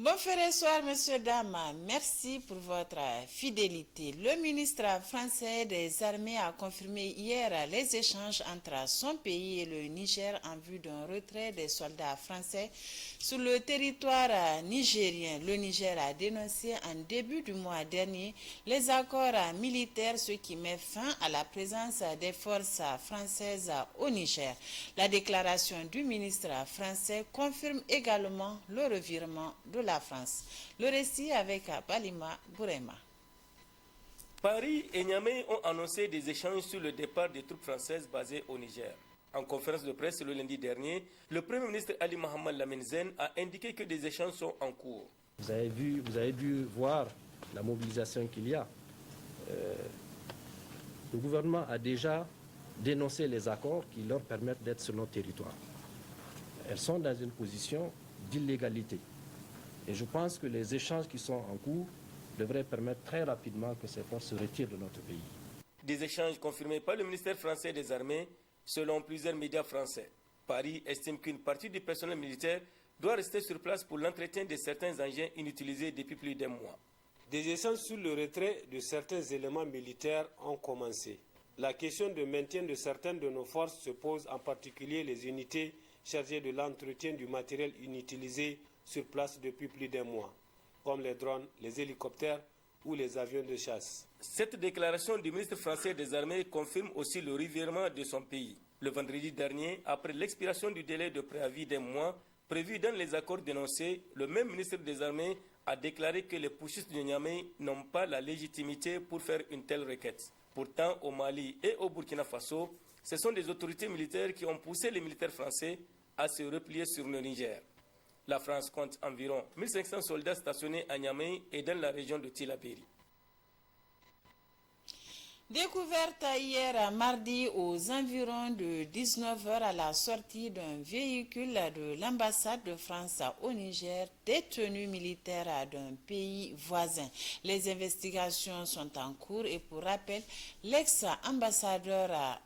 Bon frères et soeurs, messieurs, dames, merci pour votre fidélité. Le ministre français des Armées a confirmé hier les échanges entre son pays et le Niger en vue d'un retrait des soldats français sur le territoire nigérien. Le Niger a dénoncé en début du mois dernier les accords militaires, ce qui met fin à la présence des forces françaises au Niger. La déclaration du ministre français confirme également le revirement de la France. Le récit avec Balima Bourema. Paris et Niamey ont annoncé des échanges sur le départ des troupes françaises basées au Niger. En conférence de presse le lundi dernier, le Premier ministre Ali Mohamed Lamine Zen a indiqué que des échanges sont en cours. Vous avez dû voir la mobilisation qu'il y a. Le gouvernement a déjà dénoncé les accords qui leur permettent d'être sur notre territoire. Elles sont dans une position d'illégalité. Et je pense que les échanges qui sont en cours devraient permettre très rapidement que ces forces se retirent de notre pays. Des échanges confirmés par le ministère français des Armées, selon plusieurs médias français. Paris estime qu'une partie du personnel militaire doit rester sur place pour l'entretien de certains engins inutilisés depuis plus d'un mois. Des échanges sur le retrait de certains éléments militaires ont commencé. La question de maintien de certaines de nos forces se pose, en particulier les unités chargées de l'entretien du matériel inutilisé sur place depuis plus d'un mois, comme les drones, les hélicoptères ou les avions de chasse. Cette déclaration du ministre français des Armées confirme aussi le revirement de son pays. Le vendredi dernier, après l'expiration du délai de préavis d'un mois prévu dans les accords dénoncés, le même ministre des Armées a déclaré que les putschistes de Niamey n'ont pas la légitimité pour faire une telle requête. Pourtant, au Mali et au Burkina Faso, ce sont des autorités militaires qui ont poussé les militaires français à se replier sur le Niger. La France compte environ 1500 soldats stationnés à Niamey et dans la région de Tillabéri. Découverte hier mardi aux environs de 19h à la sortie d'un véhicule de l'ambassade de France au Niger, des tenues militaires d'un pays voisin. Les investigations sont en cours et pour rappel, l'ex-ambassadeur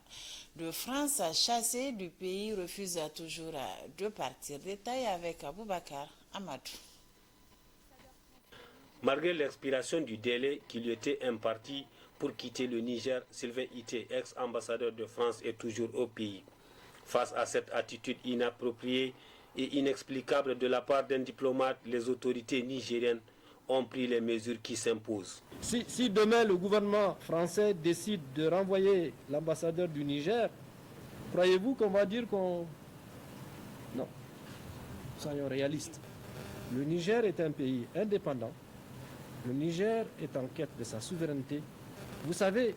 de France chassé du pays refuse toujours de partir. Détail avec Aboubakar Amadou. Malgré l'expiration du délai qui lui était imparti pour quitter le Niger, Sylvain Ité, ex-ambassadeur de France, est toujours au pays. Face à cette attitude inappropriée et inexplicable de la part d'un diplomate, les autorités nigériennes ont pris les mesures qui s'imposent. Si demain le gouvernement français décide de renvoyer l'ambassadeur du Niger, croyez-vous qu'on va dire qu'on... Non, soyons réalistes. Le Niger est un pays indépendant. Le Niger est en quête de sa souveraineté. Vous savez,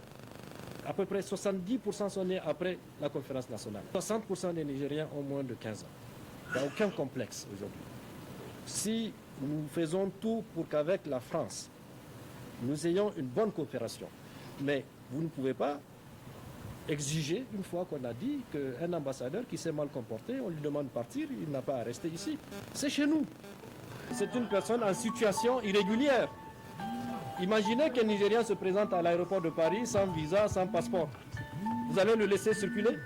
à peu près 70% sont nés après la conférence nationale. 60% des Nigériens ont moins de 15 ans. Il n'y a aucun complexe aujourd'hui. Si nous faisons tout pour qu'avec la France, nous ayons une bonne coopération, mais vous ne pouvez pas exiger, une fois qu'on a dit qu'un ambassadeur qui s'est mal comporté, on lui demande de partir, il n'a pas à rester ici. C'est chez nous. C'est une personne en situation irrégulière. Imaginez qu'un Nigérien se présente à l'aéroport de Paris sans visa, sans passeport. Vous allez le laisser circuler?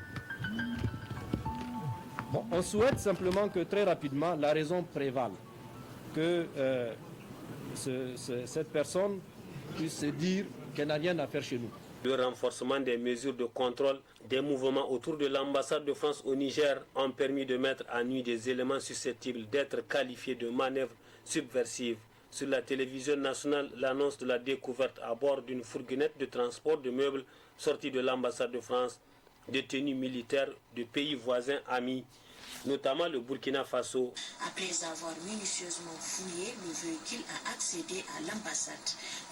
Bon, on souhaite simplement que très rapidement la raison prévale, que cette personne puisse se dire qu'elle n'a rien à faire chez nous. Le renforcement des mesures de contrôle des mouvements autour de l'ambassade de France au Niger ont permis de mettre à nu des éléments susceptibles d'être qualifiés de manœuvres subversives. Sur la télévision nationale, l'annonce de la découverte à bord d'une fourgonnette de transport de meubles sortie de l'ambassade de France de tenues militaires de pays voisins amis, notamment le Burkina Faso. Après avoir minutieusement fouillé, le véhicule a accédé à l'ambassade.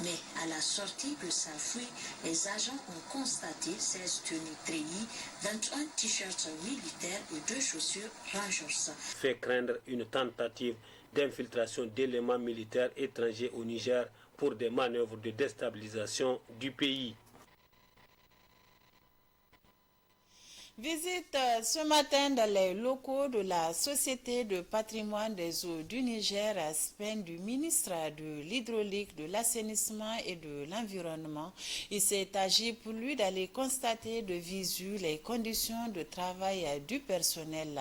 Mais à la sortie de sa fuite, les agents ont constaté 16 tenues treillis, 21 t-shirts militaires et 2 chaussures Rangers. Fait craindre une tentative d'infiltration d'éléments militaires étrangers au Niger pour des manœuvres de déstabilisation du pays. Visite ce matin dans les locaux de la Société de patrimoine des eaux du Niger à Spain du ministre de l'Hydraulique, de l'Assainissement et de l'Environnement. Il s'est agi pour lui d'aller constater de visu les conditions de travail du personnel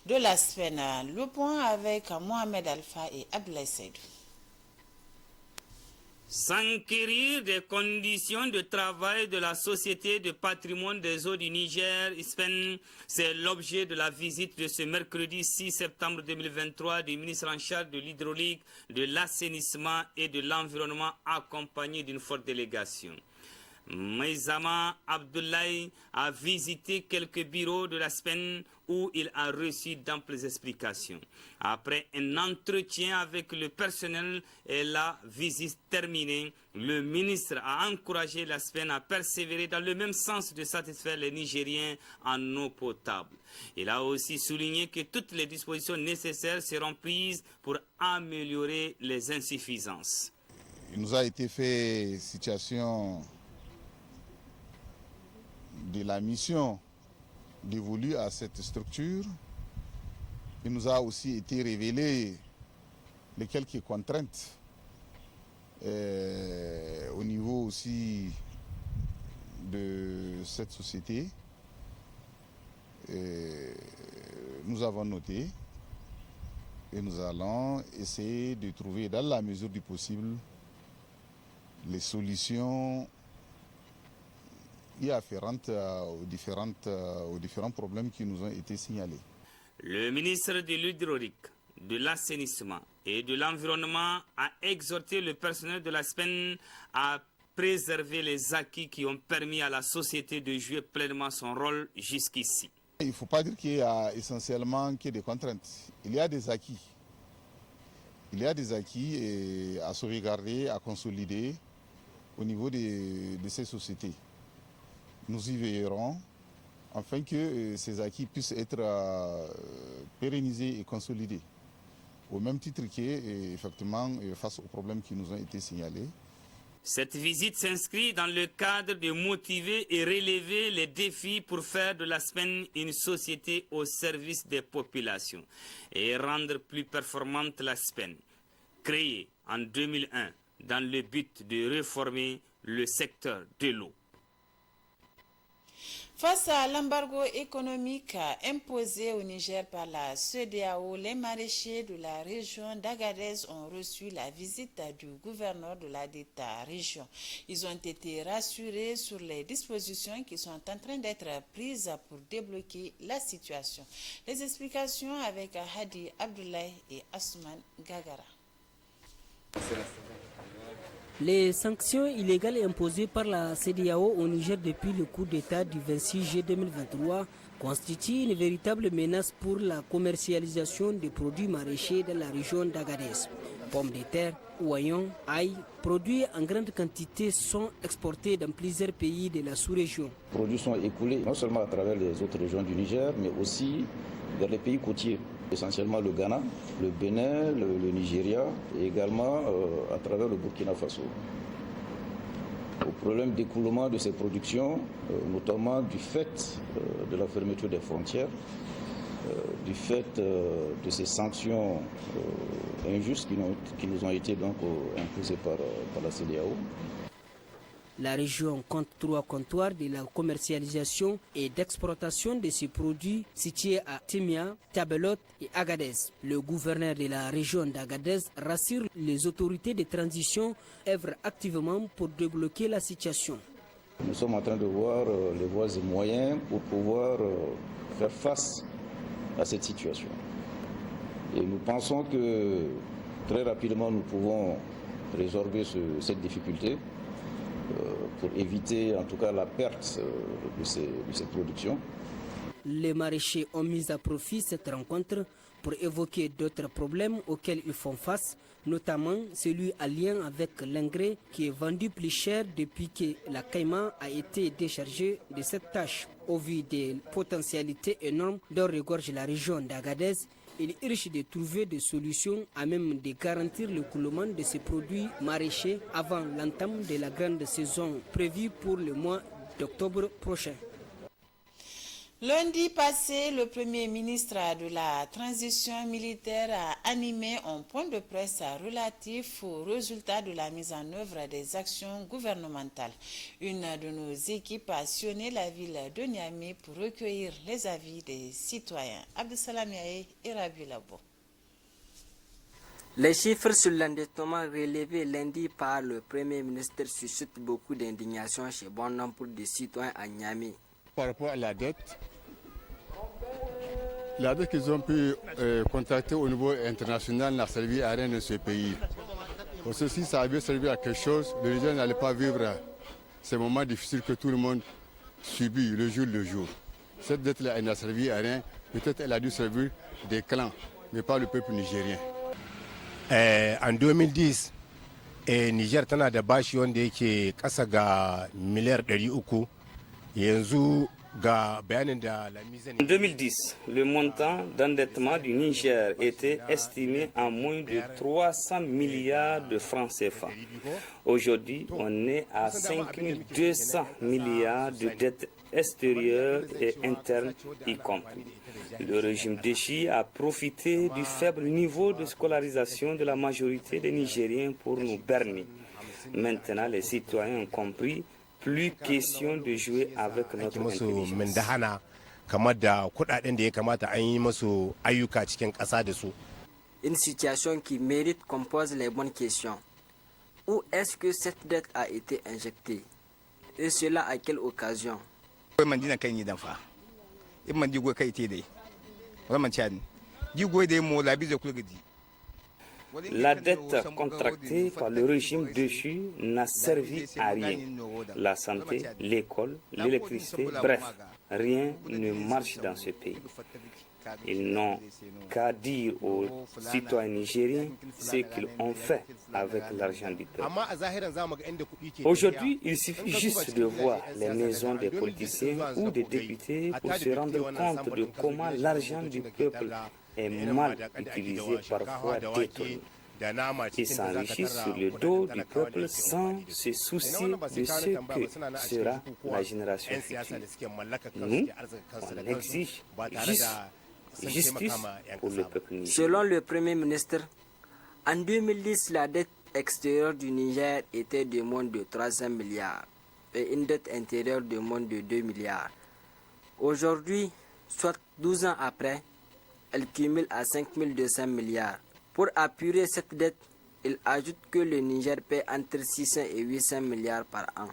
de la Spain. Le point avec Mohamed Alpha et Abdoulaye Seydou. S'enquérir des conditions de travail de la Société de patrimoine des eaux du Niger, SPEN, c'est l'objet de la visite de ce mercredi 6 septembre 2023 du ministre en charge de l'hydraulique, de l'assainissement et de l'environnement accompagné d'une forte délégation. Maïzama Abdoulaye a visité quelques bureaux de la SPEN où il a reçu d'amples explications. Après un entretien avec le personnel et la visite terminée, le ministre a encouragé la SPEN à persévérer dans le même sens de satisfaire les Nigériens en eau potable. Il a aussi souligné que toutes les dispositions nécessaires seront prises pour améliorer les insuffisances. Il nous a été fait situation de la mission dévolue à cette structure. Il nous a aussi été révélé les quelques contraintes au niveau aussi de cette société. Nous avons noté et nous allons essayer de trouver dans la mesure du possible les solutions y afférentes aux différents problèmes qui nous ont été signalés. Le ministre de l'Hydraulique, de l'Assainissement et de l'Environnement a exhorté le personnel de la SPEN à préserver les acquis qui ont permis à la société de jouer pleinement son rôle jusqu'ici. Il ne faut pas dire qu'il y a essentiellement que des contraintes. Il y a des acquis. Il y a des acquis à sauvegarder, à consolider au niveau de ces sociétés. Nous y veillerons afin que ces acquis puissent être pérennisés et consolidés. Au même titre qu'effectivement, face aux problèmes qui nous ont été signalés. Cette visite s'inscrit dans le cadre de motiver et relever les défis pour faire de la SPEN une société au service des populations et rendre plus performante la SPEN, créée en 2001 dans le but de réformer le secteur de l'eau. Face à l'embargo économique imposé au Niger par la CEDEAO, les maraîchers de la région d'Agadez ont reçu la visite du gouverneur de la dite région. Ils ont été rassurés sur les dispositions qui sont en train d'être prises pour débloquer la situation. Les explications avec Hadi Abdoulaye et Asman Gagara. Les sanctions illégales imposées par la CEDEAO au Niger depuis le coup d'État du 26 juillet 2023 constituent une véritable menace pour la commercialisation des produits maraîchers dans la région d'Agadez. Pommes de terre, oignons, ail, produits en grande quantité sont exportés dans plusieurs pays de la sous-région. Les produits sont écoulés non seulement à travers les autres régions du Niger, mais aussi vers les pays côtiers, essentiellement le Ghana, le Bénin, le Nigeria et également à travers le Burkina Faso. Au problème d'écoulement de ces productions, notamment du fait de la fermeture des frontières, du fait de ces sanctions injustes qui nous ont été donc imposées par la CEDEAO. La région compte 3 comptoirs de la commercialisation et d'exportation de ces produits situés à Timia, Tabelot et Agadez. Le gouverneur de la région d'Agadez rassure les autorités de transition œuvrent activement pour débloquer la situation. Nous sommes en train de voir les voies et moyens pour pouvoir faire face à cette situation. Et nous pensons que très rapidement nous pouvons résorber cette difficulté pour éviter en tout cas la perte de ces productions. Les maraîchers ont mis à profit cette rencontre pour évoquer d'autres problèmes auxquels ils font face, notamment celui en lien avec l'engrais qui est vendu plus cher depuis que la Caïma a été déchargée de cette tâche. Au vu des potentialités énormes dont regorge la région d'Agadez, il urge de trouver des solutions à même de garantir le coulement de ces produits maraîchers avant l'entame de la grande saison prévue pour le mois d'octobre prochain. Lundi passé, le Premier ministre de la Transition militaire a animé un point de presse relatif aux résultats de la mise en œuvre des actions gouvernementales. Une de nos équipes a sillonné la ville de Niamey pour recueillir les avis des citoyens. Abdesalam Yaye et Rabi Labo. Les chiffres sur l'endettement relevés lundi par le Premier ministre suscitent beaucoup d'indignation chez bon nombre de citoyens à Niamey. Par rapport à la dette qu'ils ont pu contracter au niveau international n'a servi à rien de ce pays. Pour ceci, ça avait servi à quelque chose. Le Niger n'allait pas vivre ces moments difficiles que tout le monde subit le jour. Cette dette-là, elle n'a servi à rien. Peut-être elle a dû servir des clans, mais pas le peuple nigérien. En 2010, Niger tana da bashi wanda yake kasa ga miliyar 300 yanzu ga bayanin da lamizan. En 2010, le montant d'endettement du Niger était estimé à moins de 300 milliards de francs CFA. Aujourd'hui, on est à 5200 milliards de dettes extérieures et internes y compris. Le régime Déchi a profité du faible niveau de scolarisation de la majorité des Nigériens pour nous berner. Maintenant, les citoyens ont compris, plus question de jouer avec notre intelligence. Une situation qui mérite qu'on pose les bonnes questions. Où est-ce que cette dette a été injectée? Et cela à quelle occasion? La dette contractée par le régime déchu n'a servi à rien. La santé, l'école, l'électricité, bref, rien ne marche dans ce pays. Ils n'ont qu'à dire aux citoyens nigériens ce qu'ils ont fait avec l'argent du peuple. Aujourd'hui, il suffit juste de voir les maisons des politiciens ou des députés pour se rendre compte de comment l'argent du peuple est mal utilisé, parfois détourné. Ils s'enrichissent sur le dos du peuple sans se soucier de ce que sera la génération future. Nous, on exige justice pour le peuple nigérien. Selon le Premier ministre, en 2010, la dette extérieure du Niger était de moins de 300 milliards et une dette intérieure de moins de 2 milliards. Aujourd'hui, soit 12 ans après, elle cumule à 5200 milliards. Pour apurer cette dette, il ajoute que le Niger paie entre 600 et 800 milliards par an.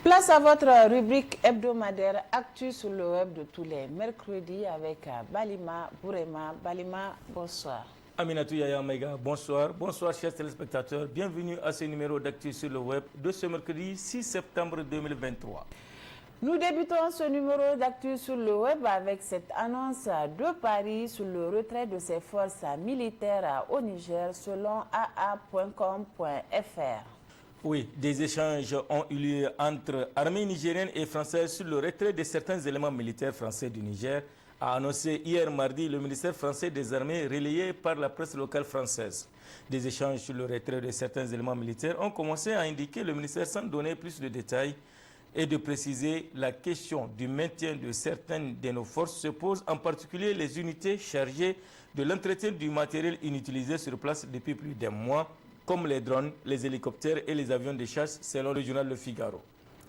Place à votre rubrique hebdomadaire Actu sur le web de tous les mercredis avec Balima Bourema. Balima, bonsoir. Aminatou Yaya Mega, bonsoir. Bonsoir chers téléspectateurs. Bienvenue à ce numéro d'Actu sur le web de ce mercredi 6 septembre 2023. Nous débutons ce numéro d'Actu sur le web avec cette annonce de Paris sur le retrait de ses forces militaires au Niger selon aa.com.fr. Oui, des échanges ont eu lieu entre armée nigérienne et française sur le retrait de certains éléments militaires français du Niger, a annoncé hier mardi le ministère français des armées relayé par la presse locale française. Des échanges sur le retrait de certains éléments militaires ont commencé à indiquer le ministère sans donner plus de détails et de préciser la question du maintien de certaines de nos forces se pose, en particulier les unités chargées de l'entretien du matériel inutilisé sur place depuis plus d'un mois, comme les drones, les hélicoptères et les avions de chasse, selon le journal Le Figaro.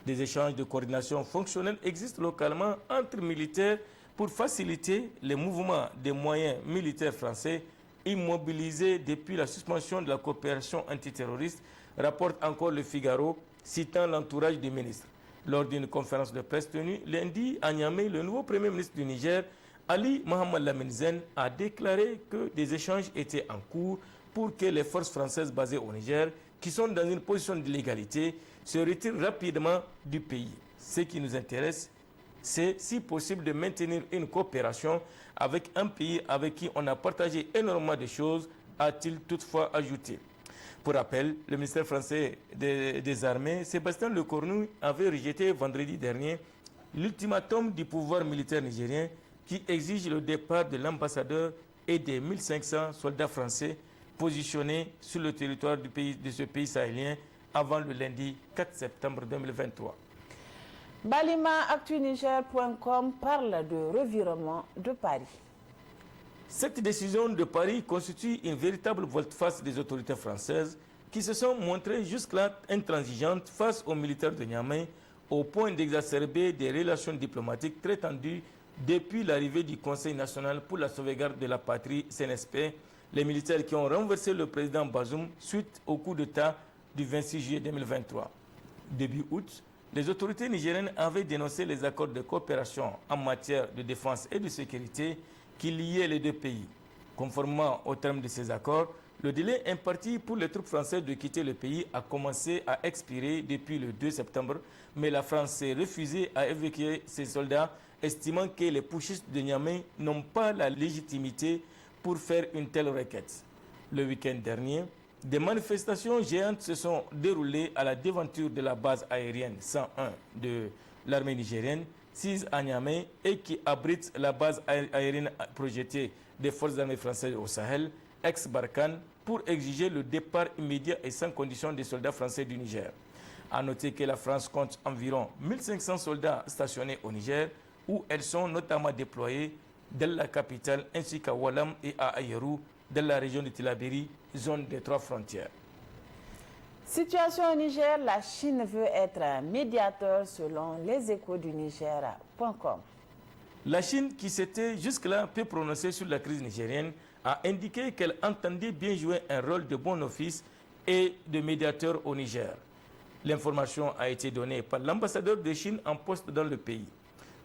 Des échanges de coordination fonctionnelle existent localement entre militaires pour faciliter les mouvements des moyens militaires français immobilisés depuis la suspension de la coopération antiterroriste, rapporte encore Le Figaro, citant l'entourage du ministre. Lors d'une conférence de presse tenue lundi à Niamey, le nouveau Premier ministre du Niger, Ali Mohamed Lamine Zen, a déclaré que des échanges étaient en cours pour que les forces françaises basées au Niger, qui sont dans une position d'illégalité, se retirent rapidement du pays. Ce qui nous intéresse, c'est si possible de maintenir une coopération avec un pays avec qui on a partagé énormément de choses, a-t-il toutefois ajouté. Pour rappel, le ministère français des Armées, Sébastien Lecornu, avait rejeté vendredi dernier l'ultimatum du pouvoir militaire nigérien qui exige le départ de l'ambassadeur et des 1500 soldats français positionnés sur le territoire de ce pays sahélien avant le lundi 4 septembre 2023. BalimaActuNiger.com parle de revirement de Paris. Cette décision de Paris constitue une véritable volte-face des autorités françaises qui se sont montrées jusque-là intransigeantes face aux militaires de Niamey au point d'exacerber des relations diplomatiques très tendues depuis l'arrivée du Conseil national pour la sauvegarde de la patrie CNSP, les militaires qui ont renversé le président Bazoum suite au coup d'État du 26 juillet 2023. Début août, les autorités nigériennes avaient dénoncé les accords de coopération en matière de défense et de sécurité qui liaient les deux pays. Conformément aux termes de ces accords, le délai imparti pour les troupes françaises de quitter le pays a commencé à expirer depuis le 2 septembre, mais la France s'est refusée à évacuer ses soldats, estimant que les putschistes de Niamey n'ont pas la légitimité pour faire une telle requête. Le week-end dernier, des manifestations géantes se sont déroulées à la devanture de la base aérienne 101 de l'armée nigérienne, sise à Niamey et qui abrite la base aérienne projetée des forces armées françaises au Sahel, ex-Barkhane, pour exiger le départ immédiat et sans condition des soldats français du Niger. A noter que la France compte environ 1500 soldats stationnés au Niger, où elles sont notamment déployées dans la capitale ainsi qu'à Walam et à Ayerou, dans la région de Tillabéri, zone des 3 frontières. Situation au Niger, la Chine veut être médiateur selon leséchosduniger.com. La Chine, qui s'était jusque-là peu prononcée sur la crise nigérienne, a indiqué qu'elle entendait bien jouer un rôle de bon office et de médiateur au Niger. L'information a été donnée par l'ambassadeur de Chine en poste dans le pays.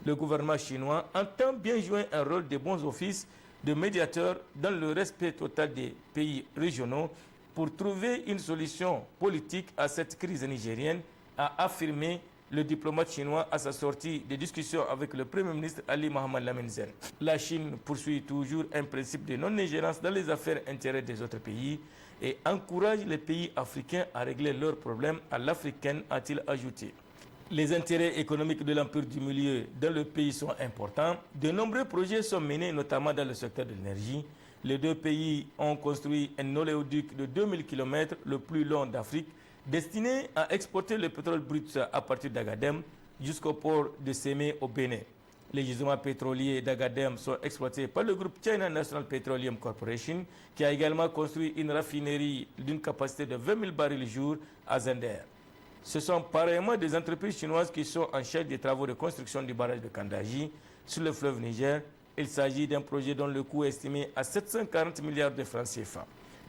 Le gouvernement chinois entend bien jouer un rôle de bon office de médiateur dans le respect total des pays régionaux pour trouver une solution politique à cette crise nigérienne, a affirmé le diplomate chinois à sa sortie des discussions avec le Premier ministre Ali Mohamed Lamine Zen. La Chine poursuit toujours un principe de non-ingérence dans les affaires intérieures des autres pays et encourage les pays africains à régler leurs problèmes à l'africaine, a-t-il ajouté. Les intérêts économiques de l'Empire du Milieu dans le pays sont importants. De nombreux projets sont menés, notamment dans le secteur de l'énergie. Les deux pays ont construit un oléoduc de 2000 km, le plus long d'Afrique, destiné à exporter le pétrole brut à partir d'Agadem jusqu'au port de Sémé au Bénin. Les gisements pétroliers d'Agadem sont exploités par le groupe China National Petroleum Corporation, qui a également construit une raffinerie d'une capacité de 20 000 barils jour à Zender. Ce sont pareillement des entreprises chinoises qui sont en charge des travaux de construction du barrage de Kandaji sur le fleuve Niger. Il s'agit d'un projet dont le coût est estimé à 740 milliards de francs CFA.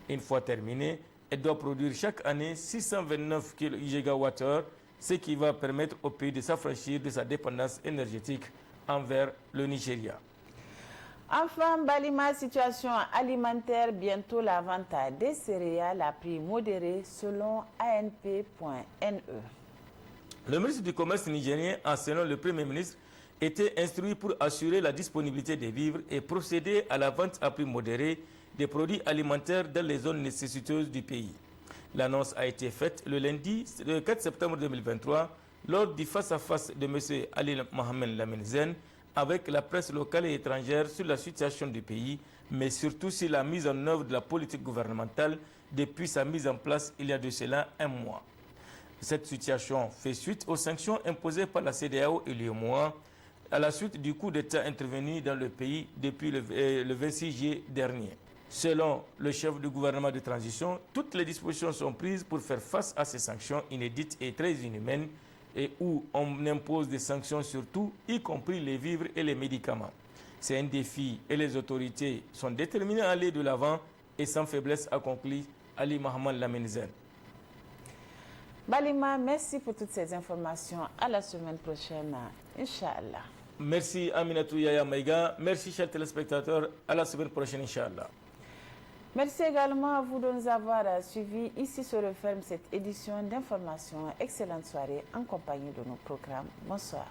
Une fois terminé, elle doit produire chaque année 629 GWh, ce qui va permettre au pays de s'affranchir de sa dépendance énergétique envers le Nigeria. Enfin, Balima, situation alimentaire, bientôt la vente des céréales à prix modéré selon ANP.NE. Le ministre du Commerce nigérien, en selon le Premier ministre, était instruit pour assurer la disponibilité des vivres et procéder à la vente à prix modéré des produits alimentaires dans les zones nécessiteuses du pays. L'annonce a été faite le lundi 4 septembre 2023 lors du face-à-face de M. Ali Mohamed Lamine Zen avec la presse locale et étrangère sur la situation du pays, mais surtout sur la mise en œuvre de la politique gouvernementale depuis sa mise en place il y a de cela un mois. Cette situation fait suite aux sanctions imposées par la CEDEAO et l'UEMOA à la suite du coup d'État intervenu dans le pays depuis le 26 juillet dernier. Selon le chef du gouvernement de transition, toutes les dispositions sont prises pour faire face à ces sanctions inédites et très inhumaines et où on impose des sanctions sur tout, y compris les vivres et les médicaments. C'est un défi et les autorités sont déterminées à aller de l'avant et sans faiblesse, a conclu Ali Mohamed Lamine Zen. Balima, merci pour toutes ces informations. À la semaine prochaine, Inch'Allah. Merci Aminatou Yaya Maïga. Merci chers téléspectateurs. À la semaine prochaine, Inch'Allah. Merci également à vous de nous avoir suivis. Ici se referme cette édition d'information. Excellente soirée en compagnie de nos programmes. Bonsoir.